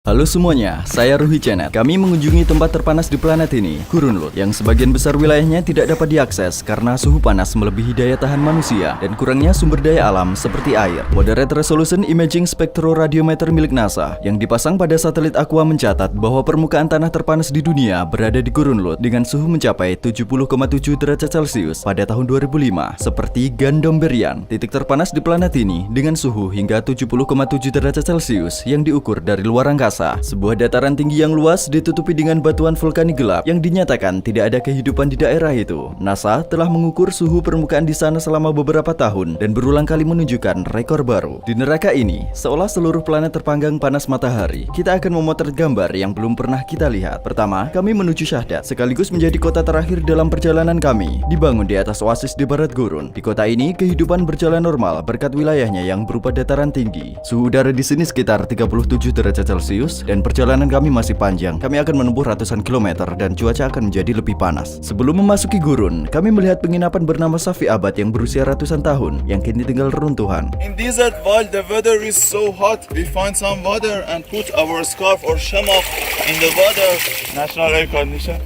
Halo semuanya, saya Ruhi Janet. Kami mengunjungi tempat terpanas di planet ini, Gurun Lut, yang sebagian besar wilayahnya tidak dapat diakses karena suhu panas melebihi daya tahan manusia dan kurangnya sumber daya alam seperti air. Moderate Resolution Imaging Spectroradiometer milik NASA yang dipasang pada satelit Aqua mencatat bahwa permukaan tanah terpanas di dunia berada di Gurun Lut dengan suhu mencapai 70,7 derajat Celcius pada tahun 2005, seperti Gandomberian, titik terpanas di planet ini dengan suhu hingga 70,7 derajat Celcius yang diukur dari luar angkasa. Sebuah dataran tinggi yang luas ditutupi dengan batuan vulkanik gelap yang dinyatakan tidak ada kehidupan di daerah itu. NASA telah mengukur suhu permukaan di sana selama beberapa tahun dan berulang kali menunjukkan rekor baru. Di neraka ini, seolah seluruh planet terpanggang panas matahari. Kita akan memotret gambar yang belum pernah kita lihat. Pertama, kami menuju Syahdat, sekaligus menjadi kota terakhir dalam perjalanan kami. Dibangun di atas oasis di barat gurun. Di kota ini, kehidupan berjalan normal berkat wilayahnya yang berupa dataran tinggi. Suhu udara di sini sekitar 37 derajat Celcius. Dan perjalanan kami masih panjang. Kami akan menempuh ratusan kilometer dan cuaca akan menjadi lebih panas. Sebelum memasuki gurun, kami melihat penginapan bernama Safi Abad yang berusia ratusan tahun yang kini tinggal reruntuhan. In desert, while the weather is so hot, we find some water and put our scarf or shamak in the water. National air condition.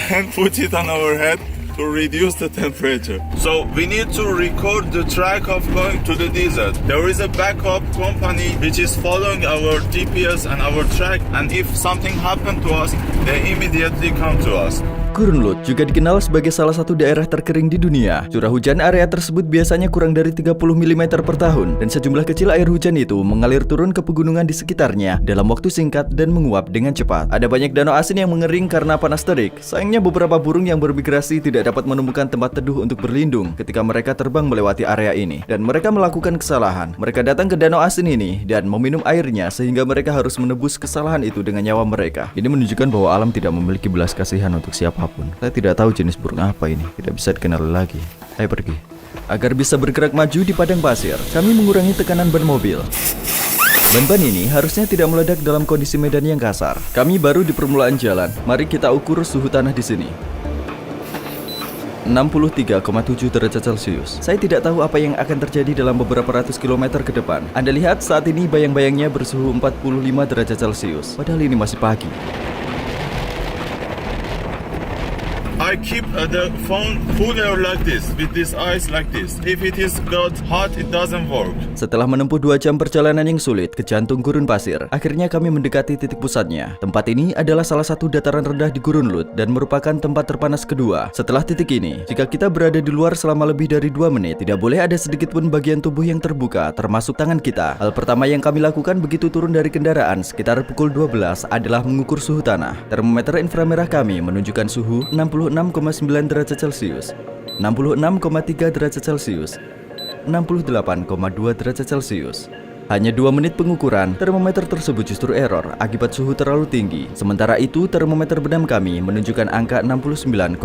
And put it on our head to reduce the temperature. So we need to record the track of going to the desert. There is a backup company which is following our GPS and our track, and if something happened to us, they immediately come to us. Gurun Lut juga dikenal sebagai salah satu daerah terkering di dunia. Curah hujan area tersebut biasanya kurang dari 30 mm per tahun, dan sejumlah kecil air hujan itu mengalir turun ke pegunungan di sekitarnya dalam waktu singkat dan menguap dengan cepat. Ada banyak danau asin yang mengering karena panas terik. Sayangnya beberapa burung yang bermigrasi tidak dapat menemukan tempat teduh untuk berlindung ketika mereka terbang melewati area ini, dan mereka melakukan kesalahan. Mereka datang ke danau asin ini dan meminum airnya sehingga mereka harus menebus kesalahan itu dengan nyawa mereka. Ini menunjukkan bahwa alam tidak memiliki belas kasihan untuk siapapun. Saya tidak tahu jenis burung apa ini, tidak bisa dikenali lagi. Ayo pergi. Agar bisa bergerak maju di padang pasir, kami mengurangi tekanan ban mobil. Ban-ban ini harusnya tidak meledak dalam kondisi medan yang kasar. Kami baru di permulaan jalan. Mari kita ukur suhu tanah di sini. 63,7 derajat Celcius. Saya tidak tahu apa yang akan terjadi dalam beberapa ratus kilometer ke depan. Anda lihat saat ini bayang-bayangnya bersuhu 45 derajat Celcius. Padahal ini masih pagi. I keep the phone cooler like this, with this ice like this. If it is got hot, it doesn't work. Setelah menempuh 2 jam perjalanan yang sulit ke jantung gurun pasir, akhirnya kami mendekati titik pusatnya. Tempat ini adalah salah satu dataran rendah di Gurun Lut dan merupakan tempat terpanas kedua. Setelah titik ini, jika kita berada di luar selama lebih dari 2 menit, tidak boleh ada sedikit pun bagian tubuh yang terbuka, termasuk tangan kita. Hal pertama yang kami lakukan begitu turun dari kendaraan sekitar pukul 12 adalah mengukur suhu tanah. Termometer inframerah kami menunjukkan suhu 66,9 derajat Celcius, 66,3 derajat Celcius, 68,2 derajat Celcius. Hanya 2 menit pengukuran, termometer tersebut justru error akibat suhu terlalu tinggi. Sementara itu, termometer benam kami menunjukkan angka 69,6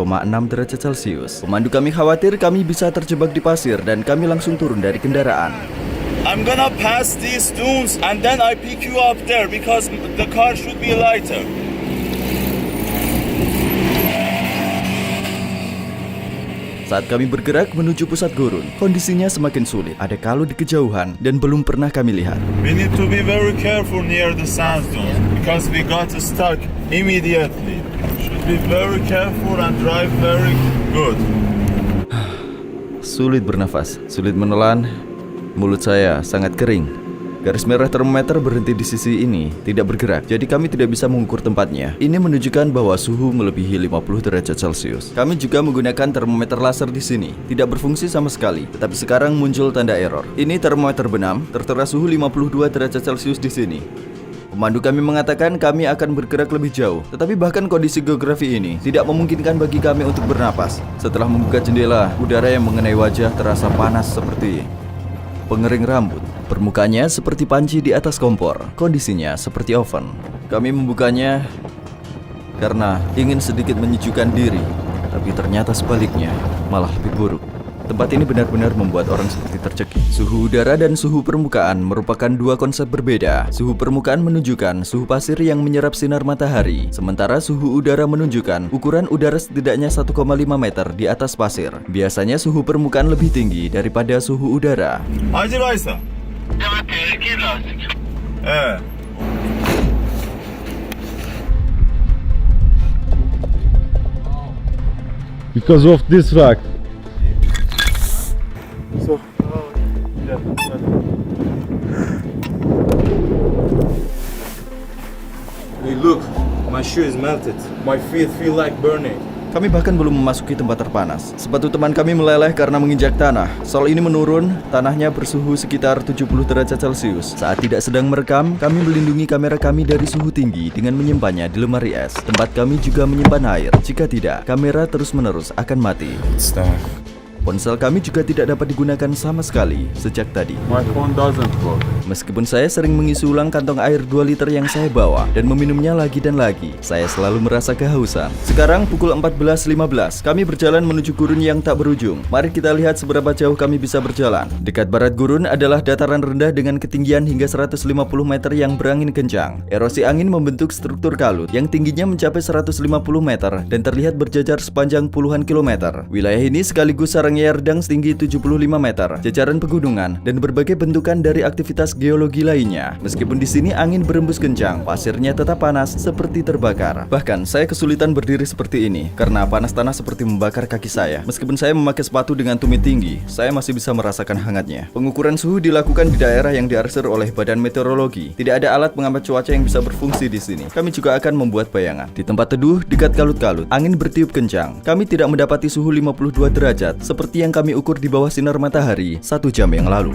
derajat Celcius. Pemandu kami khawatir kami bisa terjebak di pasir dan kami langsung turun dari kendaraan. I'm gonna pass these dunes and then I pick you up there because the car should be lighter. Saat kami bergerak menuju pusat gurun, kondisinya semakin sulit. Ada kalu di kejauhan dan belum pernah kami lihat. We need to be very careful near the sand dunes because we got stuck immediately. Should be very careful and drive very good. Sulit bernafas, sulit menelan, mulut saya sangat kering. Garis merah termometer berhenti di sisi ini, tidak bergerak, jadi kami tidak bisa mengukur tempatnya. Ini menunjukkan bahwa suhu melebihi 50 derajat Celcius. Kami juga menggunakan termometer laser di sini, tidak berfungsi sama sekali, tetapi sekarang muncul tanda error. Ini termometer benam, tertera suhu 52 derajat Celcius di sini. Pemandu kami mengatakan kami akan bergerak lebih jauh, tetapi bahkan kondisi geografi ini tidak memungkinkan bagi kami untuk bernapas. Setelah membuka jendela, udara yang mengenai wajah terasa panas seperti pengering rambut. Permukaannya seperti panci di atas kompor, kondisinya seperti oven. Kami membukanya karena ingin sedikit menyejukkan diri, tapi ternyata sebaliknya, malah lebih buruk. Tempat ini benar-benar membuat orang seperti tercekik. Suhu udara dan suhu permukaan merupakan 2 konsep berbeda. Suhu permukaan menunjukkan suhu pasir yang menyerap sinar matahari, sementara suhu udara menunjukkan ukuran udara setidaknya 1,5 meter di atas pasir. Biasanya suhu permukaan lebih tinggi daripada suhu udara. Hacı Baysa. 예. Because of this fact. So, yeah. Hey, look, my shoe is melted. My feet feel like burning. Kami bahkan belum memasuki tempat terpanas. Sepatu teman kami meleleh karena menginjak tanah. Sol ini menurun, tanahnya bersuhu sekitar 70 derajat Celcius. Saat tidak sedang merekam, kami melindungi kamera kami dari suhu tinggi dengan menyimpannya di lemari es. Tempat kami juga menyimpan air. Jika tidak, kamera terus-menerus akan mati. It's done. Ponsel kami juga tidak dapat digunakan sama sekali sejak tadi. My phone doesn't work. Meskipun saya sering mengisi ulang kantong air 2 liter yang saya bawa dan meminumnya lagi dan lagi, saya selalu merasa kehausan. Sekarang pukul 14.15, kami berjalan menuju gurun yang tak berujung. Mari kita lihat seberapa jauh kami bisa berjalan. Dekat barat gurun adalah dataran rendah dengan ketinggian hingga 150 meter yang berangin kencang. Erosi angin membentuk struktur kalut yang tingginya mencapai 150 meter dan terlihat berjajar sepanjang puluhan kilometer. Wilayah ini sekaligus sarang Yerdang setinggi 75 meter, jajaran pegunungan, dan berbagai bentukan dari aktivitas geologi lainnya. Meskipun di sini angin berembus kencang, pasirnya tetap panas seperti terbakar. Bahkan saya kesulitan berdiri seperti ini karena panas tanah seperti membakar kaki saya. Meskipun saya memakai sepatu dengan tumit tinggi, saya masih bisa merasakan hangatnya. Pengukuran suhu dilakukan di daerah yang diarsir oleh Badan Meteorologi. Tidak ada alat pengamat cuaca yang bisa berfungsi di sini. Kami juga akan membuat bayangan. Di tempat teduh dekat kalut-kalut, angin bertiup kencang. Kami tidak mendapati suhu 52 derajat seperti yang kami ukur di bawah sinar matahari 1 jam yang lalu.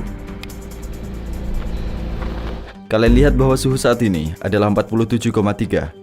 Kalian lihat bahwa suhu saat ini adalah 47,3.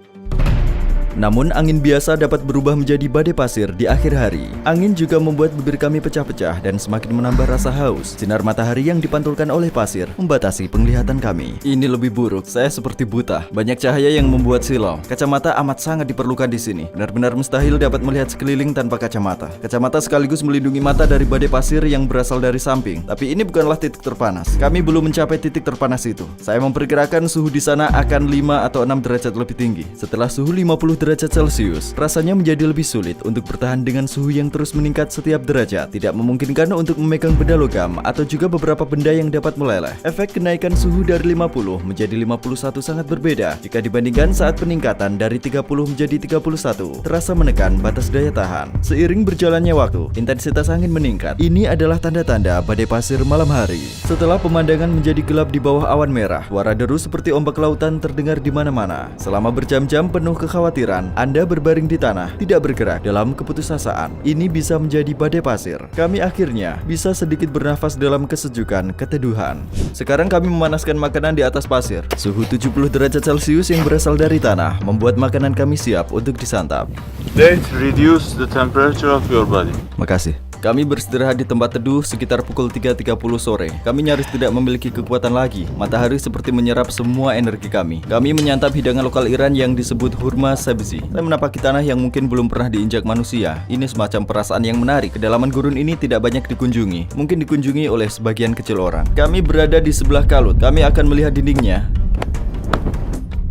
Namun angin biasa dapat berubah menjadi badai pasir di akhir hari. Angin juga membuat bibir kami pecah-pecah dan semakin menambah rasa haus. Sinar matahari yang dipantulkan oleh pasir membatasi penglihatan kami. Ini lebih buruk, saya seperti buta. Banyak cahaya yang membuat silau. Kacamata amat sangat diperlukan di sini. Benar-benar mustahil dapat melihat sekeliling tanpa kacamata. Kacamata sekaligus melindungi mata dari badai pasir yang berasal dari samping. Tapi ini bukanlah titik terpanas. Kami belum mencapai titik terpanas itu. Saya memperkirakan suhu di sana akan 5 atau 6 derajat lebih tinggi. Setelah suhu 50 derajat Celcius, rasanya menjadi lebih sulit untuk bertahan dengan suhu yang terus meningkat setiap derajat. Tidak memungkinkan untuk memegang benda logam atau juga beberapa benda yang dapat meleleh. Efek kenaikan suhu dari 50 menjadi 51 sangat berbeda jika dibandingkan saat peningkatan dari 30 menjadi 31. Terasa menekan batas daya tahan. Seiring berjalannya waktu, intensitas angin meningkat. Ini adalah tanda-tanda badai pasir malam hari. Setelah pemandangan menjadi gelap di bawah awan merah, suara deru seperti ombak lautan terdengar di mana-mana. Selama berjam-jam penuh kekhawatiran, Anda berbaring di tanah, tidak bergerak dalam keputusasaan. Ini bisa menjadi badai pasir. Kami akhirnya bisa sedikit bernafas dalam kesejukan keteduhan. Sekarang kami memanaskan makanan di atas pasir. Suhu 70 derajat Celcius yang berasal dari tanah membuat makanan kami siap untuk disantap. Date reduce the temperature of your body. Makasih. Kami beristirahat di tempat teduh sekitar pukul 3.30 sore. Kami nyaris tidak memiliki kekuatan lagi. Matahari seperti menyerap semua energi kami. Kami menyantap hidangan lokal Iran yang disebut hurma sabzi. Saya menapaki tanah yang mungkin belum pernah diinjak manusia. Ini semacam perasaan yang menarik. Kedalaman gurun ini tidak banyak dikunjungi. Mungkin dikunjungi oleh sebagian kecil orang. Kami berada di sebelah kalut. Kami akan melihat dindingnya.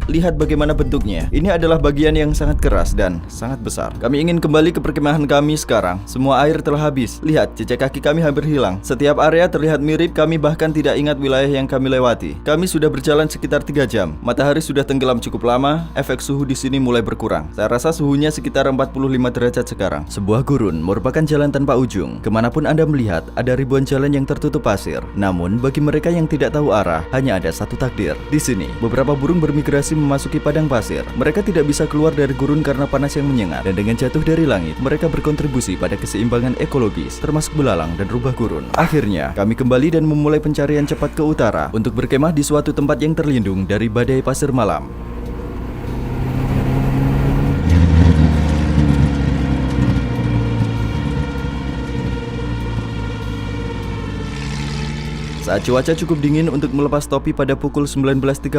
Lihat bagaimana bentuknya. Ini adalah bagian yang sangat keras dan sangat besar. Kami ingin kembali ke perkemahan kami sekarang. Semua air telah habis. Lihat, jejak kaki kami hampir hilang. Setiap area terlihat mirip. Kami bahkan tidak ingat wilayah yang kami lewati. Kami sudah berjalan sekitar 3 jam. Matahari sudah tenggelam cukup lama. Efek suhu di sini mulai berkurang. Saya rasa suhunya sekitar 45 derajat sekarang. Sebuah gurun merupakan jalan tanpa ujung. Kemanapun Anda melihat, ada ribuan jalan yang tertutup pasir. Namun, bagi mereka yang tidak tahu arah, hanya ada satu takdir. Di sini, beberapa burung bermigrasi memasuki padang pasir. Mereka tidak bisa keluar dari gurun karena panas yang menyengat, dan dengan jatuh dari langit, mereka berkontribusi pada keseimbangan ekologis, termasuk belalang dan rubah gurun. Akhirnya, kami kembali dan memulai pencarian cepat ke utara untuk berkemah di suatu tempat yang terlindung dari badai pasir malam. Saat cuaca cukup dingin untuk melepas topi pada pukul 19.30,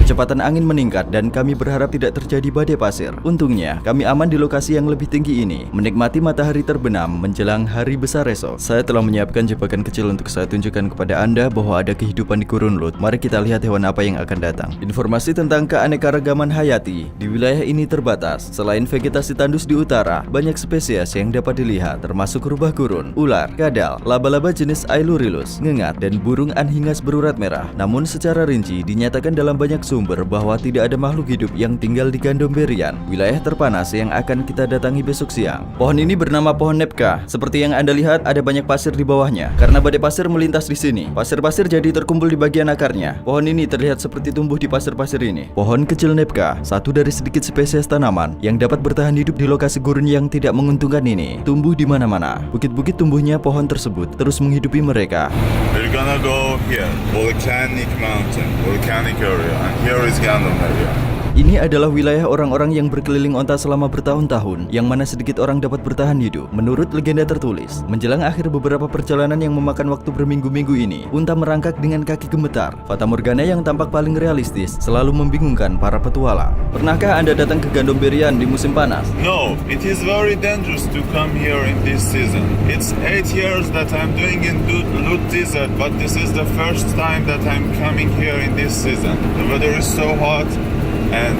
kecepatan angin meningkat dan kami berharap tidak terjadi badai pasir. Untungnya, kami aman di lokasi yang lebih tinggi ini, menikmati matahari terbenam menjelang hari besar esok. Saya telah menyiapkan jebakan kecil untuk saya tunjukkan kepada Anda bahwa ada kehidupan di gurun Lut. Mari kita lihat hewan apa yang akan datang. Informasi tentang keanekaragaman hayati di wilayah ini terbatas. Selain vegetasi tandus di utara, banyak spesies yang dapat dilihat, termasuk rubah gurun, ular, kadal, laba-laba jenis Ailurilus, ngengat, dan burung anhingas berurat merah. Namun secara rinci dinyatakan dalam banyak sumber bahwa tidak ada makhluk hidup yang tinggal di Gandomberian, wilayah terpanas yang akan kita datangi besok siang. Pohon ini bernama pohon Nepka. Seperti yang Anda lihat, ada banyak pasir di bawahnya. Karena badai pasir melintas di sini, pasir-pasir jadi terkumpul di bagian akarnya. Pohon ini terlihat seperti tumbuh di pasir-pasir ini. Pohon kecil Nepka, satu dari sedikit spesies tanaman yang dapat bertahan hidup di lokasi gurun yang tidak menguntungkan ini, tumbuh di mana-mana. Bukit-bukit tumbuhnya pohon tersebut terus menghidupi mereka. We're gonna go here, volcanic mountain, volcanic area, and here is Gandom area. Ini adalah wilayah orang-orang yang berkeliling onta selama bertahun-tahun, yang mana sedikit orang dapat bertahan hidup. Menurut legenda tertulis, menjelang akhir beberapa perjalanan yang memakan waktu berminggu-minggu ini, unta merangkak dengan kaki gemetar. Fata Morgana yang tampak paling realistis selalu membingungkan para petualang. Pernahkah Anda datang ke Gandomberian di musim panas? No, it is very dangerous to come here in this season. It's 8 years that I'm doing in Lut Desert, but this is the first time that I'm coming here in this season. The weather is so hot and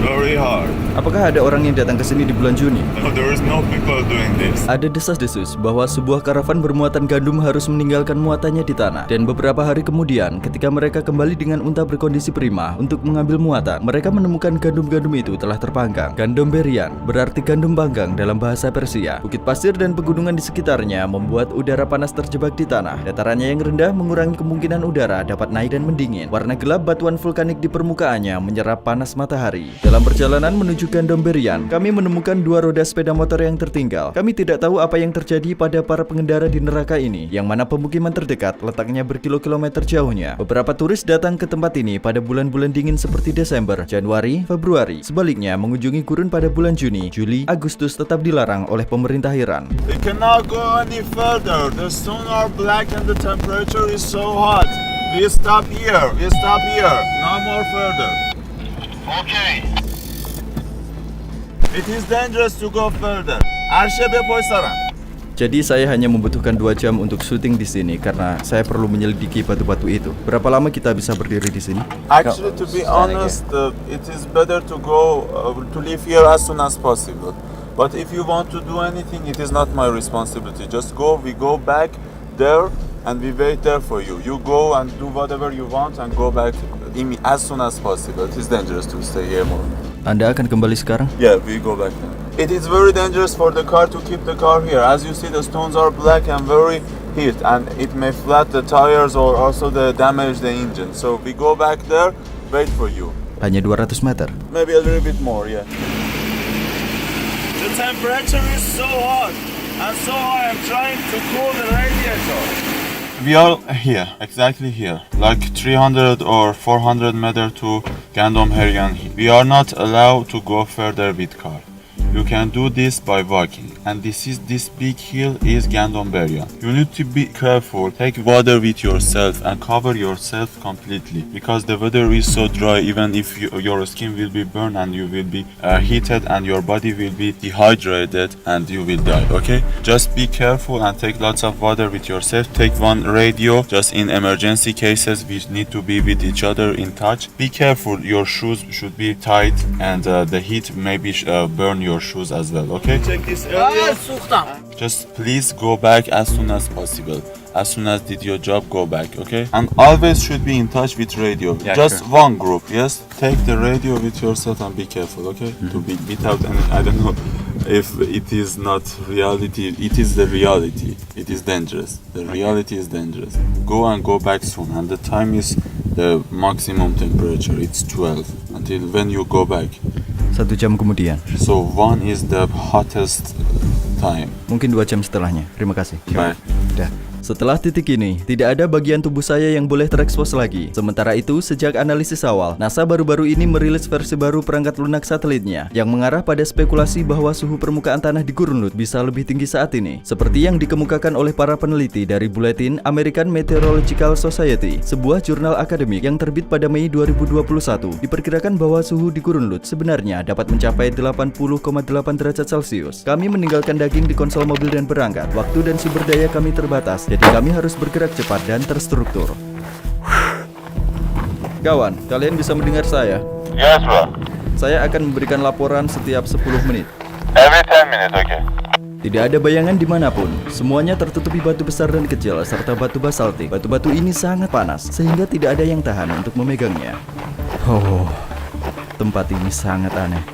very hard. Apakah ada orang yang datang ke sini di bulan Juni? No, there is no people doing this. Ada desas-desus bahwa sebuah karavan bermuatan gandum harus meninggalkan muatannya di tanah. Dan beberapa hari kemudian, ketika mereka kembali dengan unta berkondisi prima untuk mengambil muatan, mereka menemukan gandum-gandum itu telah terpanggang. Gandomberian berarti gandum panggang dalam bahasa Persia. Bukit pasir dan pegunungan di sekitarnya membuat udara panas terjebak di tanah. Datarannya yang rendah mengurangi kemungkinan udara dapat naik dan mendingin. Warna gelap batuan vulkanik di permukaannya menyerap panas matahari. Dalam perjalanan menuju Gandomberian, kami menemukan 2 roda sepeda motor yang tertinggal. Kami tidak tahu apa yang terjadi pada para pengendara di neraka ini, yang mana pemukiman terdekat letaknya berkilo-kilometer jauhnya. Beberapa turis datang ke tempat ini pada bulan-bulan dingin seperti Desember, Januari, Februari. Sebaliknya, mengunjungi gurun pada bulan Juni, Juli, Agustus tetap dilarang oleh pemerintah Iran. We cannot go any further. The stones are black and the temperature is so hot. We stop here. We stop here. No more further. Okay. It is dangerous to go further. Arşe bepojsaran. Jadi saya hanya membutuhkan 2 jam untuk syuting di sini karena saya perlu menyelidiki batu-batu itu. Berapa lama kita bisa berdiri di sini? Actually, to be honest, it is better to go to leave here as soon as possible. But if you want to do anything, it is not my responsibility. Just go. We go back there and we wait there for you. You go and do whatever you want and go back as soon as possible. It is dangerous to stay here more. Anda akan kembali sekarang? Yeah, we go back now. It is very dangerous for the car to keep the car here. As you see, the stones are black and very heat, and it may flat the tires or also damage the engine. So we go back there, wait for you. Hanya 200 meter. Maybe a little bit more, yeah. The temperature is so hot, and so I am trying to cool the radiator. We are here, exactly here, like 300 or 400 meter to Gandomberian. We are not allowed to go further with car. You can do this by walking, and this big hill is Gandomberian. You need to be careful. Take water with yourself and cover yourself completely because the weather is so dry. Even if your skin will be burned and you will be heated and your body will be dehydrated and you will die. Okay, just be careful and take lots of water with yourself. Take one radio. Just in emergency cases, we need to be with each other in touch. Be careful. Your shoes should be tight, and the heat maybe burn your shoes as well. Okay, check this area. Just please go back as soon as possible. As soon as did your job, go back. Okay, and always should be in touch with radio. Yeah, just sure. one group. Yes, take the radio with yourself and be careful. Okay, to be without any, I don't know if it is not reality. It is the reality. It is dangerous. The reality is dangerous. Go and go back soon. And the time is the maximum temperature. It's 12 until when you go back. 1 jam kemudian. So 1 is the hottest time. Mungkin 2 jam setelahnya. Terima kasih. Bye. Dah. Setelah titik ini, tidak ada bagian tubuh saya yang boleh terekspos lagi. Sementara itu, sejak analisis awal, NASA baru-baru ini merilis versi baru perangkat lunak satelitnya yang mengarah pada spekulasi bahwa suhu permukaan tanah di Gurun Lut bisa lebih tinggi saat ini. Seperti yang dikemukakan oleh para peneliti dari Bulletin American Meteorological Society, sebuah jurnal akademik yang terbit pada Mei 2021, diperkirakan bahwa suhu di Gurun Lut sebenarnya dapat mencapai 80,8 derajat Celcius. Kami meninggalkan daging di konsol mobil dan berangkat. Waktu dan sumber daya kami terbatas, jadi kami harus bergerak cepat dan terstruktur. Kawan, kalian bisa mendengar saya? Yes, bro. Saya akan memberikan laporan setiap 10 menit. Every 10 minutes, okay. Tidak ada bayangan dimanapun. Semuanya tertutupi batu besar dan kecil serta batu basaltik. Batu-batu ini sangat panas sehingga tidak ada yang tahan untuk memegangnya. Oh, tempat ini sangat aneh.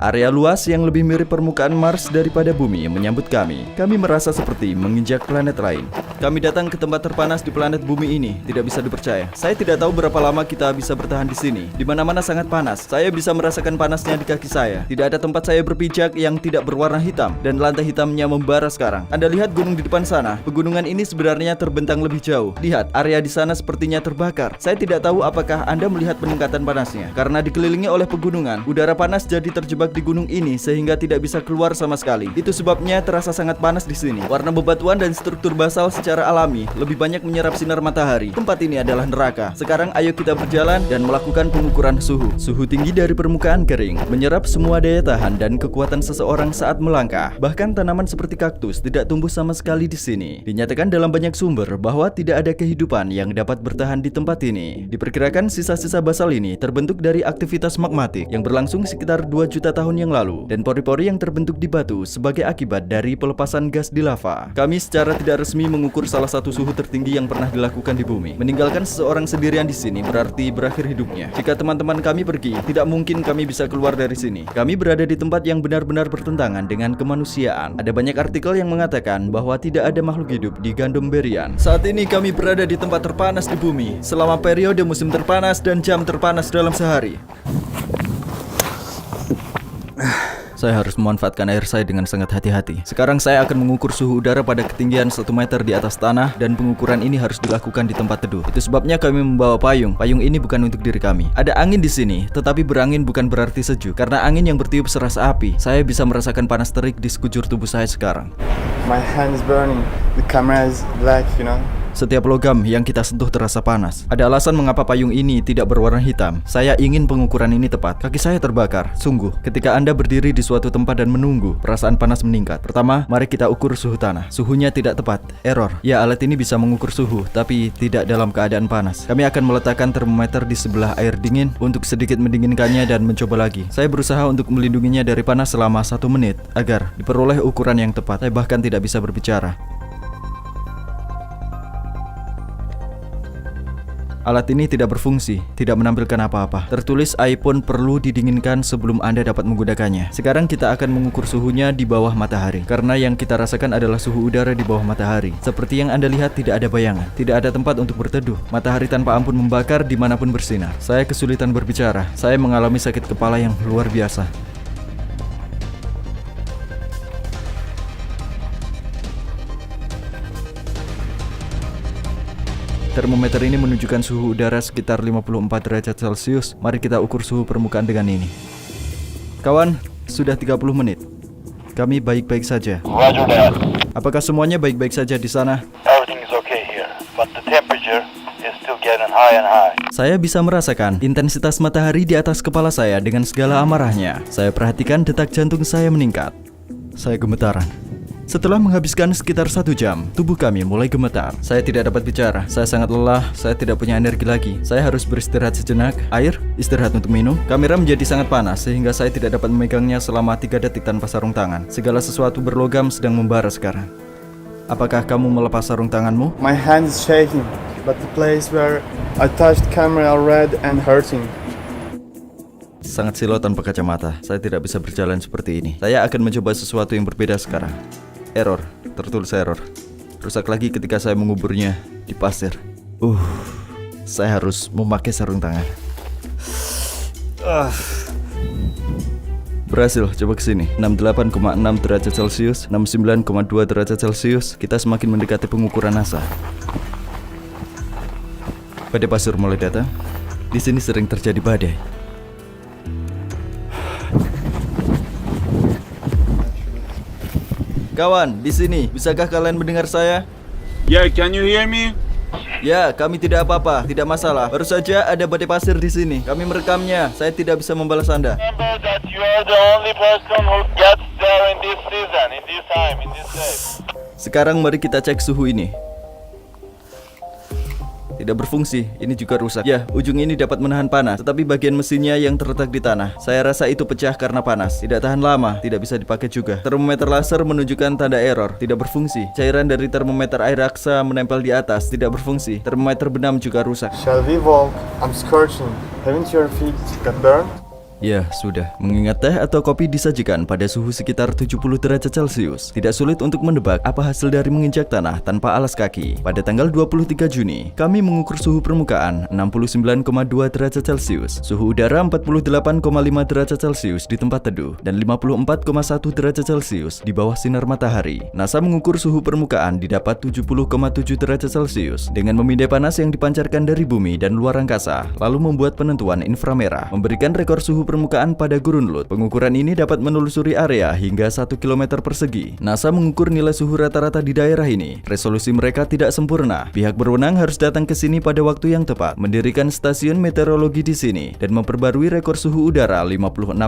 Area luas yang lebih mirip permukaan Mars daripada bumi yang menyambut kami. Kami merasa seperti menginjak planet lain. Kami datang ke tempat terpanas di planet bumi ini. Tidak bisa dipercaya. Saya tidak tahu berapa lama kita bisa bertahan di sini. Di mana-mana sangat panas. Saya bisa merasakan panasnya di kaki saya. Tidak ada tempat saya berpijak yang tidak berwarna hitam. Dan lantai hitamnya membara sekarang. Anda lihat gunung di depan sana. Pegunungan ini sebenarnya terbentang lebih jauh. Lihat, area di sana sepertinya terbakar. Saya tidak tahu apakah Anda melihat peningkatan panasnya. Karena dikelilingi oleh pegunungan, udara panas jadi terjebak di gunung ini sehingga tidak bisa keluar sama sekali. Itu sebabnya terasa sangat panas di sini. Warna bebatuan dan struktur basal secara alami lebih banyak menyerap sinar matahari. Tempat ini adalah neraka. Sekarang ayo kita berjalan dan melakukan pengukuran suhu. Suhu tinggi dari permukaan kering menyerap semua daya tahan dan kekuatan seseorang saat melangkah. Bahkan tanaman seperti kaktus tidak tumbuh sama sekali di sini. Dinyatakan dalam banyak sumber bahwa tidak ada kehidupan yang dapat bertahan di tempat ini. Diperkirakan sisa-sisa basal ini terbentuk dari aktivitas magmatik yang berlangsung sekitar 2 juta tahun yang lalu, dan pori-pori yang terbentuk di batu sebagai akibat dari pelepasan gas di lava. Kami secara tidak resmi mengukur salah satu suhu tertinggi yang pernah dilakukan di bumi. Meninggalkan seseorang sendirian di sini berarti berakhir hidupnya. Jika teman-teman kami pergi, tidak mungkin kami bisa keluar dari sini. Kami berada di tempat yang benar-benar bertentangan dengan kemanusiaan. Ada banyak artikel yang mengatakan bahwa tidak ada makhluk hidup di Gandum Berian. Saat ini kami berada di tempat terpanas di bumi selama periode musim terpanas dan jam terpanas dalam sehari. Saya harus memanfaatkan air saya dengan sangat hati-hati. Sekarang saya akan mengukur suhu udara pada ketinggian 1 meter di atas tanah, dan pengukuran ini harus dilakukan di tempat teduh. Itu sebabnya kami membawa payung. Payung ini bukan untuk diri kami. Ada angin di sini, tetapi berangin bukan berarti sejuk. Karena angin yang bertiup serasa api. Saya bisa merasakan panas terik di sekujur tubuh saya sekarang. My hand is burning. The camera is black, you know. Setiap logam yang kita sentuh terasa panas. Ada alasan mengapa payung ini tidak berwarna hitam. Saya ingin pengukuran ini tepat. Kaki saya terbakar. Sungguh, ketika Anda berdiri di suatu tempat dan menunggu, perasaan panas meningkat. Pertama, mari kita ukur suhu tanah. Suhunya tidak tepat. Error. Ya, alat ini bisa mengukur suhu, tapi tidak dalam keadaan panas. Kami akan meletakkan termometer di sebelah air dingin untuk sedikit mendinginkannya dan mencoba lagi. Saya berusaha untuk melindunginya dari panas selama 1 menit agar diperoleh ukuran yang tepat. Saya bahkan tidak bisa berbicara. Alat ini tidak berfungsi, tidak menampilkan apa-apa. Tertulis iPhone perlu didinginkan sebelum Anda dapat menggunakannya. Sekarang kita akan mengukur suhunya di bawah matahari. Karena yang kita rasakan adalah suhu udara di bawah matahari. Seperti yang Anda lihat, tidak ada bayangan. Tidak ada tempat untuk berteduh. Matahari tanpa ampun membakar dimanapun bersinar. Saya kesulitan berbicara. Saya mengalami sakit kepala yang luar biasa. Termometer ini menunjukkan suhu udara sekitar 54 derajat Celcius. Mari kita ukur suhu permukaan dengan ini. Kawan, sudah 30 menit. Kami baik-baik saja. Roger that. Apakah semuanya baik-baik saja di sana? Everything is okay here, but the temperature is still getting high and high. Saya bisa merasakan intensitas matahari di atas kepala saya dengan segala amarahnya. Saya perhatikan detak jantung saya meningkat. Saya gemetaran. Setelah menghabiskan sekitar 1 jam, tubuh kami mulai gemetar. Saya tidak dapat bicara. Saya sangat lelah. Saya tidak punya energi lagi. Saya harus beristirahat sejenak. Air, istirahat untuk minum. Kamera menjadi sangat panas sehingga saya tidak dapat memegangnya selama 3 detik tanpa sarung tangan. Segala sesuatu berlogam sedang membara sekarang. Apakah kamu melepas sarung tanganmu? My hand is shaking, but the place where I touched camera are red and hurting. Sangat silau tanpa kacamata. Saya tidak bisa berjalan seperti ini. Saya akan mencoba sesuatu yang berbeda sekarang. Error, tertulis error. Rusak lagi ketika saya menguburnya di pasir. Saya harus memakai sarung tangan. Berhasil, coba kesini. 68,6 derajat Celcius, 69,2 derajat Celcius. Kita semakin mendekati pengukuran NASA. Badai pasir mulai datang. Di sini sering terjadi badai. Kawan, di sini, bisakah kalian mendengar saya? Yeah, can you hear me? Ya, kami tidak apa-apa, tidak masalah. Baru saja ada badai pasir di sini. Kami merekamnya. Saya tidak bisa membalas Anda. Remember that you are the only person who gets there in this season, in this time, in this day. Sekarang mari kita cek suhu ini. tidak berfungsi. Ini juga rusak. Ya, ujung ini dapat menahan panas, tetapi bagian mesinnya yang terletak di tanah, saya rasa itu pecah karena panas. Tidak tahan lama, tidak bisa dipakai juga. Termometer laser menunjukkan tanda error, tidak berfungsi. Cairan dari termometer air raksa menempel di atas, tidak berfungsi. Termometer benam juga rusak. Shall we walk? I'm scorching. Haven't your feet got burned? Ya, sudah. Mengingat teh atau kopi disajikan pada suhu sekitar 70 derajat Celcius, tidak sulit untuk menebak apa hasil dari menginjak tanah tanpa alas kaki. Pada tanggal 23 Juni, kami mengukur suhu permukaan 69,2 derajat Celcius, suhu udara 48,5 derajat Celcius di tempat teduh, dan 54,1 derajat Celcius di bawah sinar matahari. NASA mengukur suhu permukaan didapat 70,7 derajat Celcius dengan memindai panas yang dipancarkan dari bumi dan luar angkasa, lalu membuat penentuan inframerah, memberikan rekor suhu permukaan pada gurun Lut. Pengukuran ini dapat menelusuri area hingga 1 km persegi. NASA mengukur nilai suhu rata-rata di daerah ini. Resolusi mereka tidak sempurna. Pihak berwenang harus datang ke sini pada waktu yang tepat, mendirikan stasiun meteorologi di sini, dan memperbarui rekor suhu udara 56,7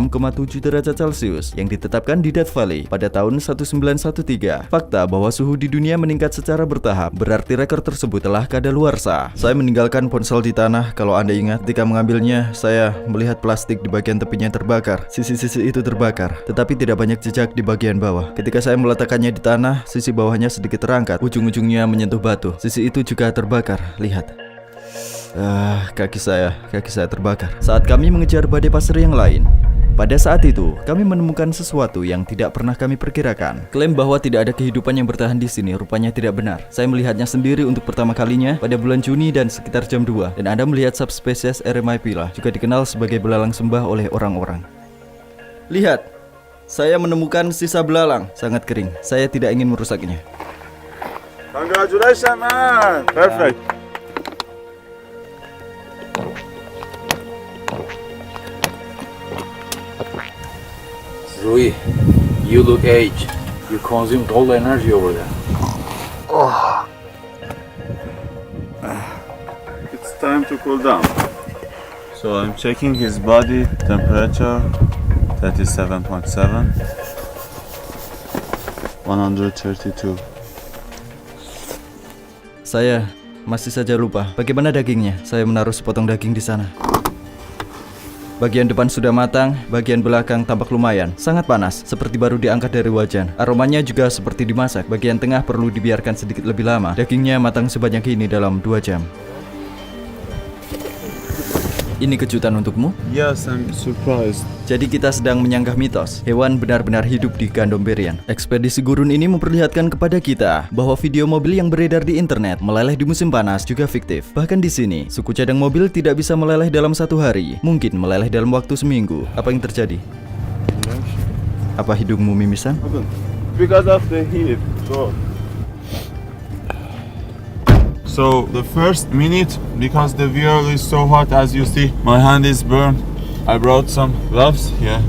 derajat Celcius yang ditetapkan di Death Valley pada tahun 1913. Fakta bahwa suhu di dunia meningkat secara bertahap berarti rekor tersebut telah kadaluarsa. Saya meninggalkan ponsel di tanah. Kalau Anda ingat, ketika mengambilnya, saya melihat plastik di bagian tepinya terbakar. Sisi-sisi itu terbakar, tetapi tidak banyak jejak di bagian bawah. Ketika saya meletakkannya di tanah, sisi bawahnya sedikit terangkat, ujung-ujungnya menyentuh batu. Sisi itu juga terbakar. Lihat. Kaki saya terbakar. Saat kami mengejar badai pasir yang lain, pada saat itu, kami menemukan sesuatu yang tidak pernah kami perkirakan. Klaim bahwa tidak ada kehidupan yang bertahan di sini rupanya tidak benar. Saya melihatnya sendiri untuk pertama kalinya pada bulan Juni dan sekitar jam 2. Dan Anda melihat subspesies Eremipila, juga dikenal sebagai belalang sembah oleh orang-orang. Lihat, saya menemukan sisa belalang, sangat kering. Saya tidak ingin merusaknya. Congratulations, man! Perfect. Rui, you look aged. You consumed all the energy over there. It's time to cool down. So I'm checking his body temperature, 37.7, 132. Saya masih saja lupa bagaimana dagingnya. Saya menaruh sepotong daging di sana. Bagian depan sudah matang, bagian belakang tampak lumayan, sangat panas, seperti baru diangkat dari wajan. Aromanya juga seperti dimasak. Bagian tengah perlu dibiarkan sedikit lebih lama. Dagingnya matang sebanyak ini dalam 2 jam. Ini kejutan untukmu? Yes, I'm surprised. Jadi kita sedang menyanggah mitos hewan benar-benar hidup di Gandomberian. Ekspedisi gurun ini memperlihatkan kepada kita bahwa video mobil yang beredar di internet meleleh di musim panas juga fiktif. Bahkan di sini, suku cadang mobil tidak bisa meleleh dalam 1 hari, mungkin meleleh dalam waktu seminggu. Apa yang terjadi? Apa hidungmu mimisan? Because of the heat. So the first minute, because the wheel is so hot, as you see, my hand is burned. I brought some gloves here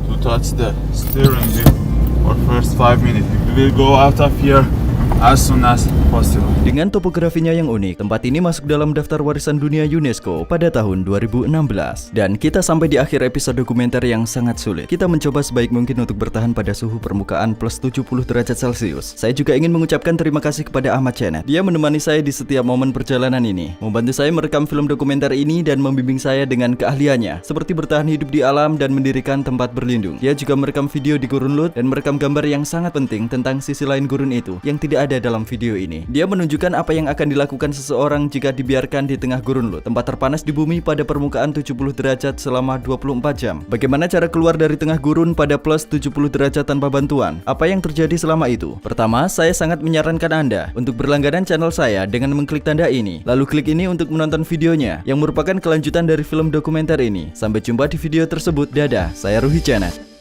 to touch the steering wheel for first 5 minutes. We will go out of here as soon as possible. Dengan topografinya yang unik, tempat ini masuk dalam daftar warisan dunia UNESCO pada tahun 2016. Dan kita sampai di akhir episode dokumenter yang sangat sulit. Kita mencoba sebaik mungkin untuk bertahan pada suhu permukaan plus 70 derajat Celcius. Saya juga ingin mengucapkan terima kasih kepada Ahmad Chenet. Dia menemani saya di setiap momen perjalanan ini, membantu saya merekam film dokumenter ini dan membimbing saya dengan keahliannya, seperti bertahan hidup di alam dan mendirikan tempat berlindung. Dia juga merekam video di Gurun Lut dan merekam gambar yang sangat penting tentang sisi lain gurun itu yang tidak ada dalam video ini. Dia menunjukkan apa yang akan dilakukan seseorang jika dibiarkan di tengah gurun Lut, tempat terpanas di bumi pada permukaan 70 derajat selama 24 jam. Bagaimana cara keluar dari tengah gurun pada plus 70 derajat tanpa bantuan? Apa yang terjadi selama itu? Pertama, saya sangat menyarankan Anda untuk berlangganan channel saya dengan mengklik tanda ini. Lalu klik ini untuk menonton videonya yang merupakan kelanjutan dari film dokumenter ini. Sampai jumpa di video tersebut. Dadah, saya Ruhi Chenet.